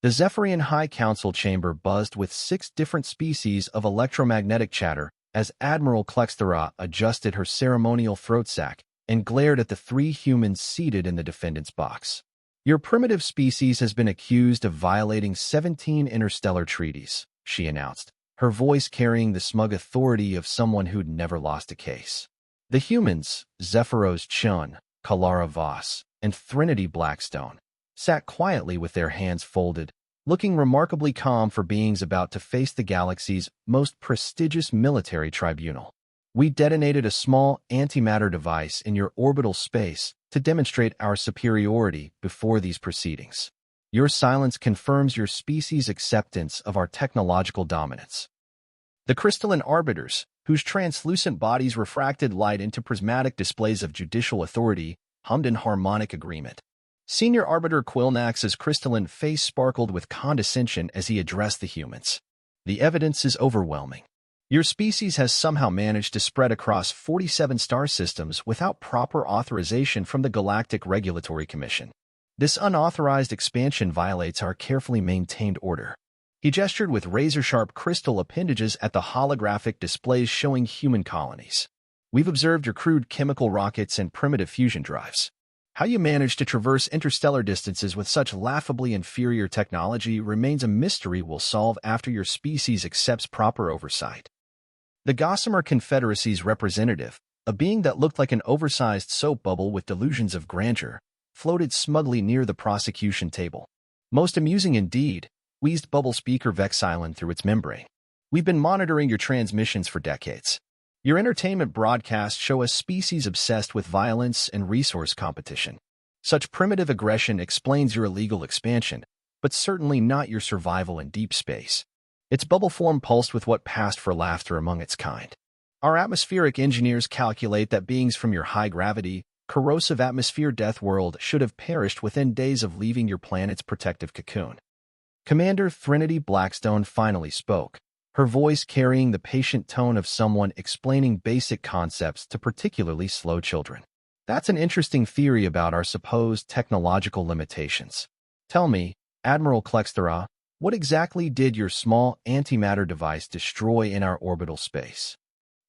The Zephyrian High Council chamber buzzed with 6 different species of electromagnetic chatter as Admiral Klexthera adjusted her ceremonial throat sac and glared at the 3 humans seated in the defendant's box. Your primitive species has been accused of violating 17 interstellar treaties, she announced, her voice carrying the smug authority of someone who'd never lost a case. The humans, Zephyros Chun, Kalara Voss, and Thrinity Blackstone, sat quietly with their hands folded, looking remarkably calm for beings about to face the galaxy's most prestigious military tribunal. We detonated a small antimatter device in your orbital space to demonstrate our superiority before these proceedings. Your silence confirms your species' acceptance of our technological dominance. The crystalline arbiters, whose translucent bodies refracted light into prismatic displays of judicial authority, hummed in harmonic agreement. Senior Arbiter Quilnax's crystalline face sparkled with condescension as he addressed the humans. The evidence is overwhelming. Your species has somehow managed to spread across 47 star systems without proper authorization from the Galactic Regulatory Commission. This unauthorized expansion violates our carefully maintained order. He gestured with razor-sharp crystal appendages at the holographic displays showing human colonies. We've observed your crude chemical rockets and primitive fusion drives. How you manage to traverse interstellar distances with such laughably inferior technology remains a mystery we'll solve after your species accepts proper oversight. The Gossamer Confederacy's representative, a being that looked like an oversized soap bubble with delusions of grandeur, floated smugly near the prosecution table. Most amusing indeed, wheezed Bubble Speaker Vexilon through its membrane. We've been monitoring your transmissions for decades. Your entertainment broadcasts show a species obsessed with violence and resource competition. Such primitive aggression explains your illegal expansion, but certainly not your survival in deep space. Its bubble form pulsed with what passed for laughter among its kind. Our atmospheric engineers calculate that beings from your high-gravity, corrosive atmosphere death world should have perished within days of leaving your planet's protective cocoon. Commander Thrinity Blackstone finally spoke, her voice carrying the patient tone of someone explaining basic concepts to particularly slow children. That's an interesting theory about our supposed technological limitations. Tell me, Admiral Klexthera, what exactly did your small antimatter device destroy in our orbital space?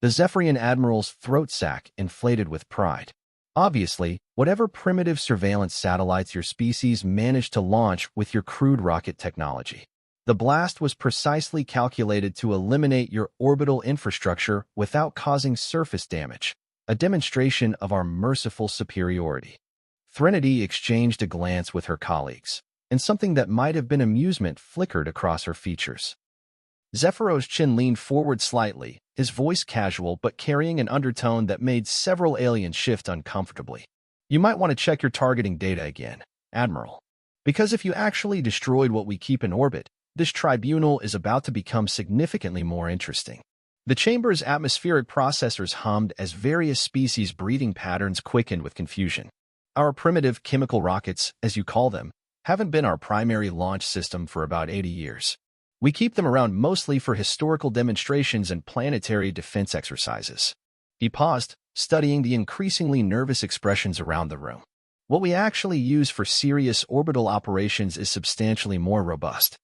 The Zephyrian Admiral's throat sac inflated with pride. Obviously, whatever primitive surveillance satellites your species managed to launch with your crude rocket technology. The blast was precisely calculated to eliminate your orbital infrastructure without causing surface damage, a demonstration of our merciful superiority. Thrinity exchanged a glance with her colleagues, and something that might have been amusement flickered across her features. Zephyros chin leaned forward slightly, his voice casual but carrying an undertone that made several aliens shift uncomfortably. You might want to check your targeting data again, Admiral. Because if you actually destroyed what we keep in orbit, this tribunal is about to become significantly more interesting. The chamber's atmospheric processors hummed as various species' breathing patterns quickened with confusion. Our primitive chemical rockets, as you call them, haven't been our primary launch system for about 80 years. We keep them around mostly for historical demonstrations and planetary defense exercises. He paused, studying the increasingly nervous expressions around the room. What we actually use for serious orbital operations is substantially more robust.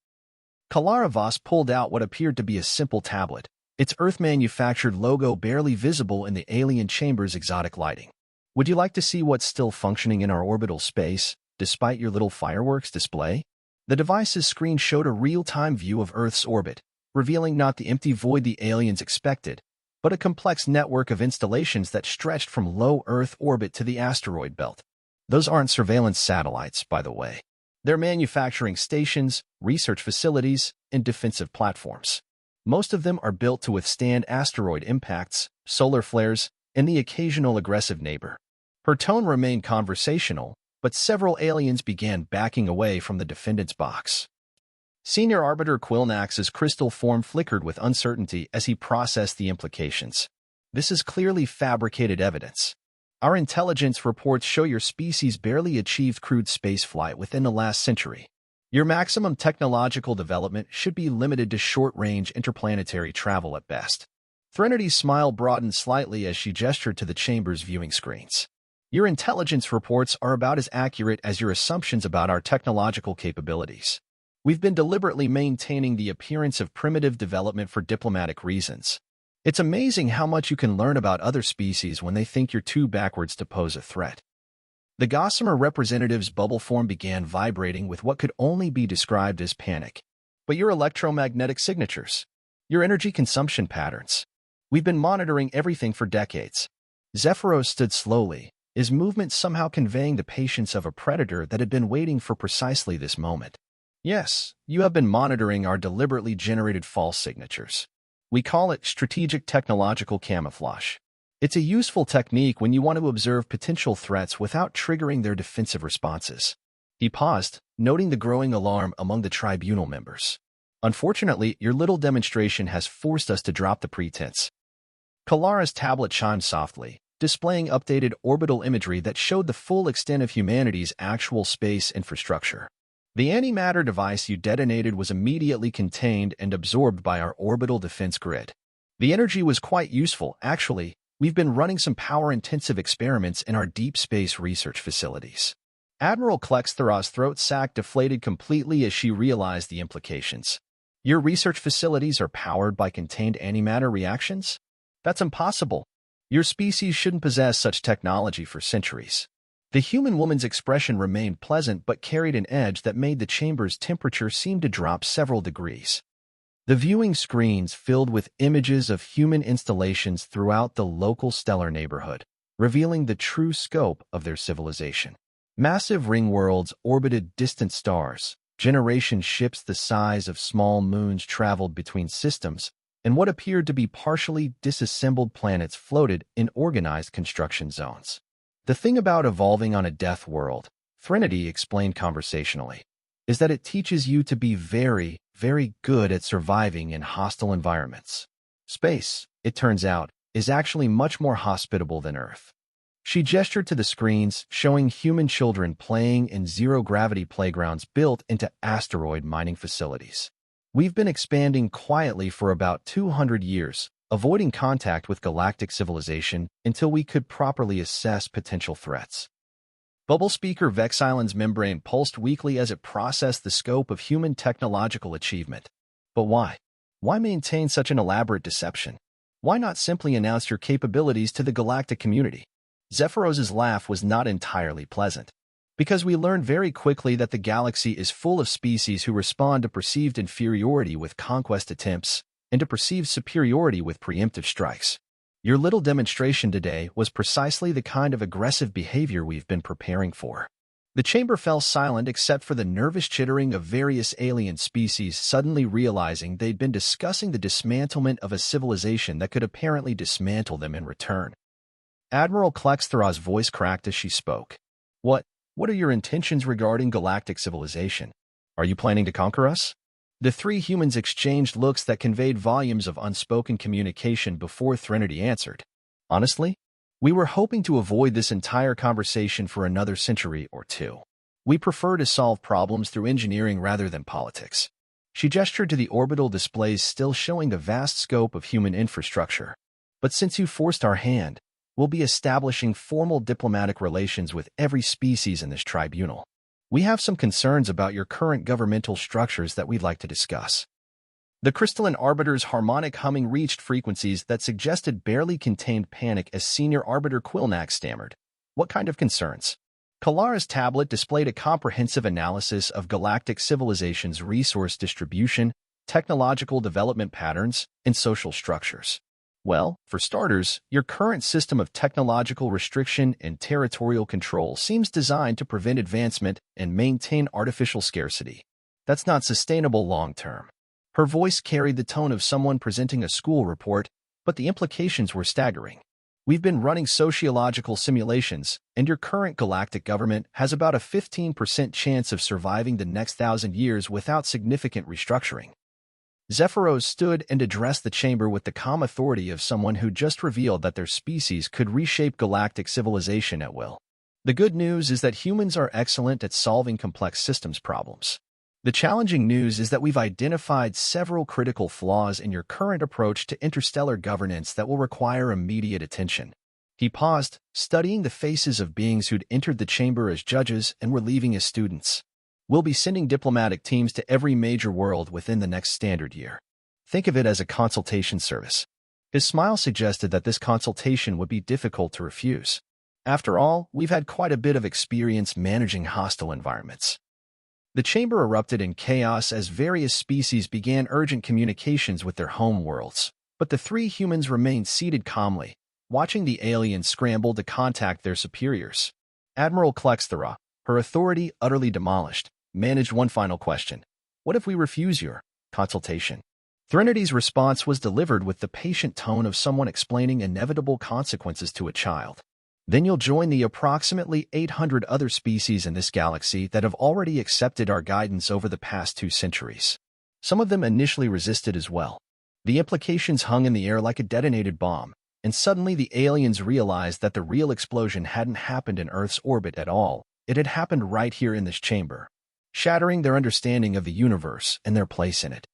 Kalara Voss pulled out what appeared to be a simple tablet, its Earth-manufactured logo barely visible in the alien chamber's exotic lighting. Would you like to see what's still functioning in our orbital space, despite your little fireworks display? The device's screen showed a real-time view of Earth's orbit, revealing not the empty void the aliens expected, but a complex network of installations that stretched from low Earth orbit to the asteroid belt. Those aren't surveillance satellites, by the way. They're manufacturing stations, research facilities, and defensive platforms. Most of them are built to withstand asteroid impacts, solar flares, and the occasional aggressive neighbor. Her tone remained conversational, but several aliens began backing away from the defendant's box. Senior Arbiter Quilnax's crystal form flickered with uncertainty as he processed the implications. This is clearly fabricated evidence. Our intelligence reports show your species barely achieved crewed spaceflight within the last century. Your maximum technological development should be limited to short-range interplanetary travel at best. Thrinity's smile broadened slightly as she gestured to the chamber's viewing screens. Your intelligence reports are about as accurate as your assumptions about our technological capabilities. We've been deliberately maintaining the appearance of primitive development for diplomatic reasons. It's amazing how much you can learn about other species when they think you're too backwards to pose a threat. The Gossamer representative's bubble form began vibrating with what could only be described as panic. But your electromagnetic signatures, your energy consumption patterns. We've been monitoring everything for decades. Zephyros stood slowly, his movement somehow conveying the patience of a predator that had been waiting for precisely this moment. Yes, you have been monitoring our deliberately generated false signatures. We call it strategic technological camouflage. It's a useful technique when you want to observe potential threats without triggering their defensive responses. He paused, noting the growing alarm among the tribunal members. Unfortunately, your little demonstration has forced us to drop the pretense. Kalara's tablet chimed softly, displaying updated orbital imagery that showed the full extent of humanity's actual space infrastructure. The antimatter device you detonated was immediately contained and absorbed by our orbital defense grid. The energy was quite useful, actually. We've been running some power-intensive experiments in our deep space research facilities. Admiral Klextheros' throat sac deflated completely as she realized the implications. Your research facilities are powered by contained antimatter reactions? That's impossible. Your species shouldn't possess such technology for centuries. The human woman's expression remained pleasant but carried an edge that made the chamber's temperature seem to drop several degrees. The viewing screens filled with images of human installations throughout the local stellar neighborhood, revealing the true scope of their civilization. Massive ring worlds orbited distant stars, generation ships the size of small moons traveled between systems, and what appeared to be partially disassembled planets floated in organized construction zones. The thing about evolving on a death world, Threnody explained conversationally, is that it teaches you to be very, very good at surviving in hostile environments. Space, it turns out, is actually much more hospitable than Earth. She gestured to the screens, showing human children playing in zero-gravity playgrounds built into asteroid mining facilities. We've been expanding quietly for about 200 years, avoiding contact with galactic civilization until we could properly assess potential threats. Bubble speaker Vexilon's membrane pulsed weakly as it processed the scope of human technological achievement. But why? Why maintain such an elaborate deception? Why not simply announce your capabilities to the galactic community? Zephyros's laugh was not entirely pleasant. Because we learned very quickly that the galaxy is full of species who respond to perceived inferiority with conquest attempts, and to perceived superiority with preemptive strikes. Your little demonstration today was precisely the kind of aggressive behavior we've been preparing for. The chamber fell silent except for the nervous chittering of various alien species suddenly realizing they'd been discussing the dismantlement of a civilization that could apparently dismantle them in return. Admiral Klextheros' voice cracked as she spoke. What are your intentions regarding galactic civilization? Are you planning to conquer us? The three humans exchanged looks that conveyed volumes of unspoken communication before Threnody answered. Honestly, we were hoping to avoid this entire conversation for another century or two. We prefer to solve problems through engineering rather than politics. She gestured to the orbital displays still showing the vast scope of human infrastructure. But since you forced our hand, we'll be establishing formal diplomatic relations with every species in this tribunal. We have some concerns about your current governmental structures that we'd like to discuss. The crystalline arbiter's harmonic humming reached frequencies that suggested barely contained panic as Senior Arbiter Quilnax stammered. What kind of concerns? Kalara's tablet displayed a comprehensive analysis of galactic civilization's resource distribution, technological development patterns, and social structures. Well, for starters, your current system of technological restriction and territorial control seems designed to prevent advancement and maintain artificial scarcity. That's not sustainable long-term. Her voice carried the tone of someone presenting a school report, but the implications were staggering. We've been running sociological simulations, and your current galactic government has about a 15% chance of surviving the next 1,000 years without significant restructuring. Zephyros stood and addressed the chamber with the calm authority of someone who just revealed that their species could reshape galactic civilization at will. The good news is that humans are excellent at solving complex systems problems. The challenging news is that we've identified several critical flaws in your current approach to interstellar governance that will require immediate attention. He paused, studying the faces of beings who'd entered the chamber as judges and were leaving as students. We'll be sending diplomatic teams to every major world within the next standard year. Think of it as a consultation service. His smile suggested that this consultation would be difficult to refuse. After all, we've had quite a bit of experience managing hostile environments. The chamber erupted in chaos as various species began urgent communications with their home worlds. But the three humans remained seated calmly, watching the aliens scramble to contact their superiors. Admiral Klexthera, her authority utterly demolished, managed one final question. What if we refuse your consultation? Thrinity's response was delivered with the patient tone of someone explaining inevitable consequences to a child. Then you'll join the approximately 800 other species in this galaxy that have already accepted our guidance over the past 2 centuries. Some of them initially resisted as well. The implications hung in the air like a detonated bomb, and suddenly the aliens realized that the real explosion hadn't happened in Earth's orbit at all. It had happened right here in this chamber, shattering their understanding of the universe and their place in it.